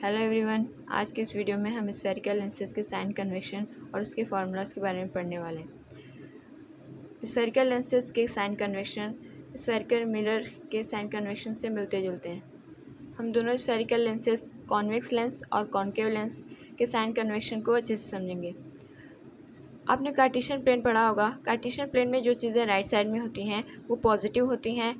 Hello everyone, आज के इस वीडियो में हम स्फेरिकल लेंसेज के साइन कन्वेक्शन और उसके फार्मूलाज के बारे में पढ़ने वाले हैं। स्फेरिकल लेंसेज के साइन कन्वेक्शन स्फेरिकल मिरर के साइन कन्वेक्शन से मिलते जुलते हैं। हम दोनों स्फेरिकल लेंसेज कॉन्वेक्स लेंस और कॉन्केव लेंस के साइन कन्वेक्शन को अच्छे से समझेंगे। आपने कार्टेशियन प्लेन पढ़ा होगा। कार्टेशियन प्लेन में जो चीज़ें राइट साइड में होती हैं वो पॉजिटिव होती हैं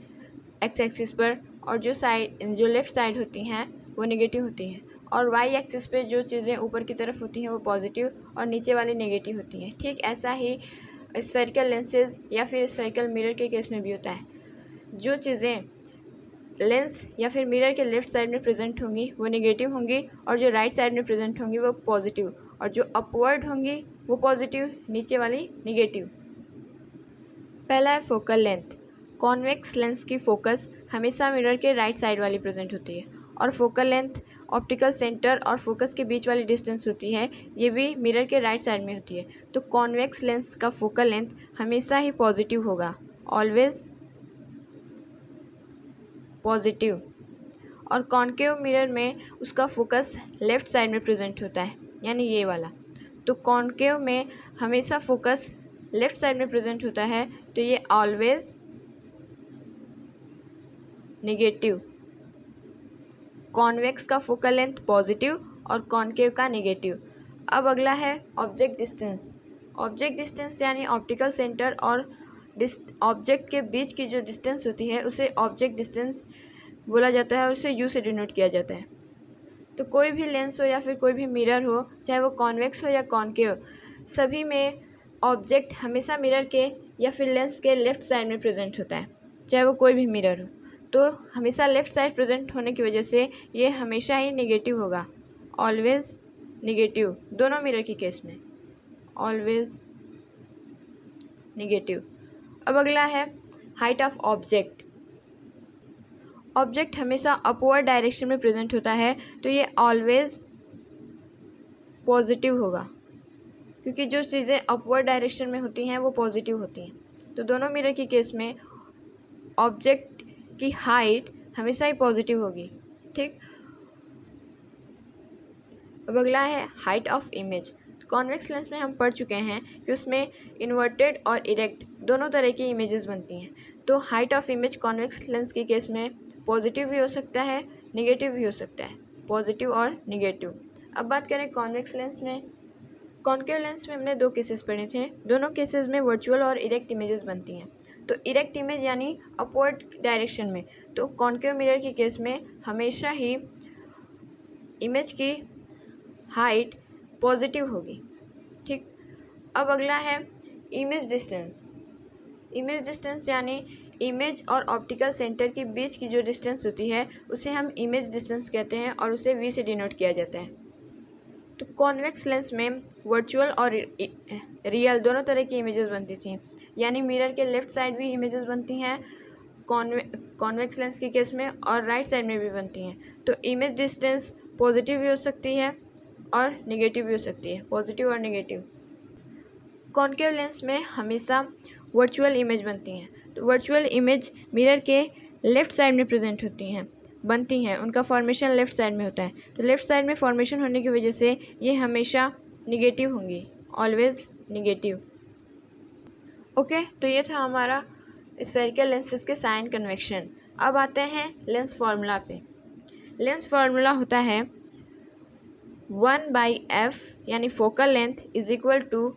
एक्स एक्सिस पर, और जो लेफ़्ट साइड होती हैं वो नेगेटिव होती हैं, और वाई एक्सिस पे जो चीज़ें ऊपर की तरफ होती हैं वो पॉजिटिव और नीचे वाली नेगेटिव होती हैं। ठीक ऐसा ही स्फेरिकल लेंसेज या फिर स्फेरिकल मिरर के केस में भी होता है। जो चीज़ें लेंस या फिर मिरर के लेफ़्ट साइड में प्रेजेंट होंगी वो नेगेटिव होंगी, और जो राइट साइड में प्रेजेंट होंगी वो पॉजिटिव, और जो अपवर्ड होंगी वो पॉजिटिव, नीचे वाली नेगेटिव। पहला है फोकल लेंथ। कॉन्वेक्स लेंस की फोकस हमेशा मिरर के राइट साइड वाली प्रेजेंट होती है, और फोकल लेंथ ऑप्टिकल सेंटर और फोकस के बीच वाली डिस्टेंस होती है, ये भी मिरर के राइट साइड में होती है। तो कॉन्वेक्स लेंस का फोकल लेंथ हमेशा ही पॉजिटिव होगा, ऑलवेज पॉजिटिव। और कॉन्केव मिरर में उसका फोकस लेफ्ट साइड में प्रेजेंट होता है, यानी ये वाला। तो कॉन्केव में हमेशा फोकस लेफ्ट साइड में प्रेजेंट होता है, तो ये ऑलवेज नेगेटिव। कॉन्वेक्स का फोकल लेंथ पॉजिटिव और कॉन्केव का नेगेटिव। अब अगला है ऑब्जेक्ट डिस्टेंस। ऑब्जेक्ट डिस्टेंस यानी ऑप्टिकल सेंटर और ऑब्जेक्ट के बीच की जो डिस्टेंस होती है उसे ऑब्जेक्ट डिस्टेंस बोला जाता है, और उसे यू से डिनोट किया जाता है। तो कोई भी लेंस हो या फिर कोई भी मिरर हो, चाहे वो कॉन्वेक्स हो या कॉन्केव, सभी में ऑब्जेक्ट हमेशा मिरर के या फिर लेंस के लेफ़्ट साइड में प्रेजेंट होता है, चाहे वो कोई भी मिरर हो। तो हमेशा लेफ़्ट साइड प्रेजेंट होने की वजह से ये हमेशा ही नेगेटिव होगा, ऑलवेज नेगेटिव। दोनों मिरर के केस में ऑलवेज नेगेटिव। अब अगला है हाइट ऑफ ऑब्जेक्ट। ऑब्जेक्ट हमेशा अपवर्ड डायरेक्शन में प्रेजेंट होता है, तो ये ऑलवेज पॉजिटिव होगा, क्योंकि जो चीज़ें अपवर्ड डायरेक्शन में होती हैं वो पॉजिटिव होती हैं। तो दोनों मिरर के केस में ऑब्जेक्ट की हाइट हमेशा ही पॉजिटिव होगी। ठीक। अब अगला है height of image. Convex lens में हम पढ़ चुके हैं कि उसमें इन्वर्टेड और इरेक्ट दोनों तरह की इमेजेस बनती हैं। तो height of image convex lens के केस में पॉजिटिव भी हो सकता है, नेगेटिव भी हो सकता है, पॉजिटिव और नेगेटिव। अब बात करें कॉन्वेक्स लेंस में। कॉन्केव लेंस में हमने दो केसेस पढ़े थे। दोनों केसेस में वर्चुअल और इरेक्ट इमेजेस बनती हैं। तो इरेक्ट इमेज यानी अपवर्ड डायरेक्शन में, तो कॉन्केव मिरर के केस में हमेशा ही इमेज की हाइट पॉजिटिव होगी। ठीक। अब अगला है इमेज डिस्टेंस। इमेज डिस्टेंस यानी इमेज और ऑप्टिकल सेंटर के बीच की जो डिस्टेंस होती है उसे हम इमेज डिस्टेंस कहते हैं, और उसे वी से डिनोट किया जाता है। तो कॉन्वेक्स लेंस में वर्चुअल और रियल दोनों तरह की इमेजेस बनती थी, यानी मिरर के लेफ़्ट साइड भी इमेजेस बनती हैं कॉन्वेक्स लेंस के केस में, और राइट साइड में भी बनती हैं। तो इमेज डिस्टेंस पॉजिटिव भी हो सकती है और नेगेटिव भी हो सकती है, पॉजिटिव और नेगेटिव। कॉन्केव लेंस में हमेशा वर्चुअल इमेज बनती हैं। तो वर्चुअल इमेज मिरर के लेफ़्ट साइड में प्रेजेंट बनती हैं, उनका फॉर्मेशन लेफ़्ट साइड में होता है। तो लेफ़्ट साइड में फॉर्मेशन होने की वजह से ये हमेशा नेगेटिव होंगी, ऑलवेज नेगेटिव। ओके, तो ये था हमारा स्फेरिकल लेंसेज के साइन कन्वेक्शन। अब आते हैं लेंस फार्मूला पे। लेंस फार्मूला होता है 1/f यानी focal length is equal to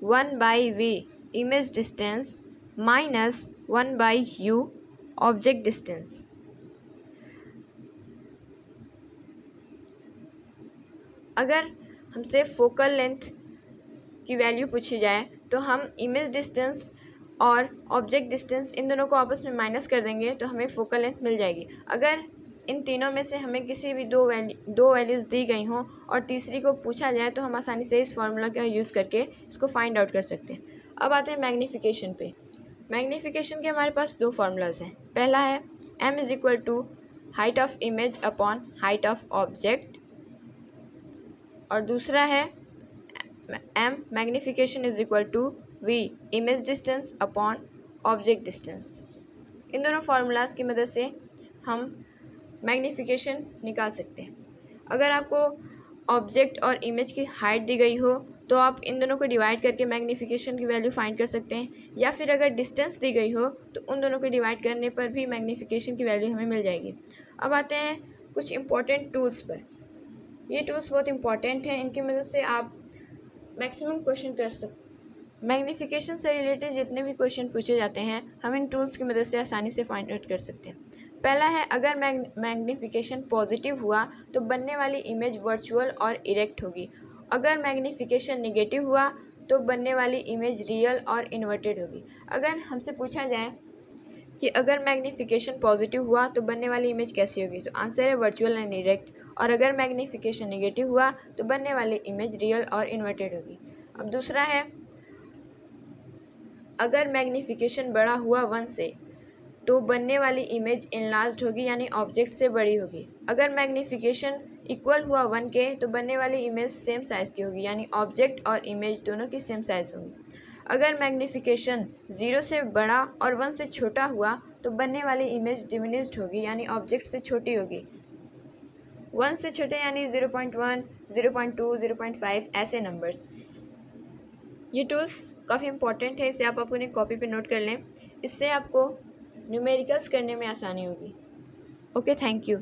1/v image distance minus 1/u object distance. अगर हमसे फोकल लेंथ की वैल्यू पूछी जाए तो हम इमेज डिस्टेंस और ऑब्जेक्ट डिस्टेंस इन दोनों को आपस में माइनस कर देंगे तो हमें फोकल लेंथ मिल जाएगी। अगर इन तीनों में से हमें किसी भी दो वैल्यूज़ दी गई हों और तीसरी को पूछा जाए तो हम आसानी से इस फार्मूला का यूज़ करके इसको फाइंड आउट कर सकते हैं। अब आते हैं मैग्नीफिकेशन पे। मैग्नीफिकेशन के हमारे पास दो फार्मूलाज हैं। पहला है m is equal to height of image upon height of object, और दूसरा है m magnification is equal to v image distance upon object distance. इन दोनों फार्मूलाज की मदद से हम मैग्नीफिकेशन निकाल सकते हैं। अगर आपको ऑब्जेक्ट और इमेज की हाइट दी गई हो तो आप इन दोनों को डिवाइड करके मैग्नीफिकेशन की वैल्यू फाइंड कर सकते हैं, या फिर अगर डिस्टेंस दी गई हो तो उन दोनों को डिवाइड करने पर भी मैग्नीफिकेशन की वैल्यू हमें मिल जाएगी। अब आते हैं कुछ इम्पोर्टेंट टूल्स पर। ये टूल्स बहुत इंपॉर्टेंट हैं, इनकी मदद से आप मैक्सिमम क्वेश्चन कर सकते हैं। मैग्नीफिकेशन से रिलेटेड जितने भी क्वेश्चन पूछे जाते हैं हम इन टूल्स की मदद से आसानी से फाइंड आउट कर सकते हैं। पहला है, अगर मैग्नीफिकेशन पॉजिटिव हुआ तो बनने वाली इमेज वर्चुअल और इरेक्ट होगी। अगर मैग्नीफिकेशन नेगेटिव हुआ तो बनने वाली इमेज रियल और इन्वर्टेड होगी। अगर हमसे पूछा जाए कि अगर मैग्नीफिकेशन पॉजिटिव हुआ तो बनने वाली इमेज कैसी होगी, तो आंसर है वर्चुअल एंड इरेक्ट। और अगर मैग्नीफिकेशन नेगेटिव हुआ तो बनने वाली इमेज रियल और इन्वर्टेड होगी। अब दूसरा है, अगर मैग्नीफिकेशन बड़ा हुआ 1 से तो बनने वाली इमेज इनलार्ज्ड होगी, यानी ऑब्जेक्ट से बड़ी होगी। अगर मैग्नीफिकेशन इक्वल हुआ 1 के तो बनने वाली इमेज सेम साइज़ की होगी, यानी ऑब्जेक्ट और इमेज दोनों की सेम साइज़ होगी। अगर मैग्नीफिकेशन 0 से बड़ा और 1 से छोटा हुआ तो बनने वाली इमेज डिमिनिश्ड होगी, यानी ऑब्जेक्ट से छोटी होगी। 1 से छोटे यानी 0.1, 0.2, 0.5 ऐसे नंबर्स। ये टूल्स काफ़ी इंपॉर्टेंट है, इसे आप अपनी कॉपी पे नोट कर लें, इससे आपको न्यूमेरिकल्स करने में आसानी होगी। Okay, thank you.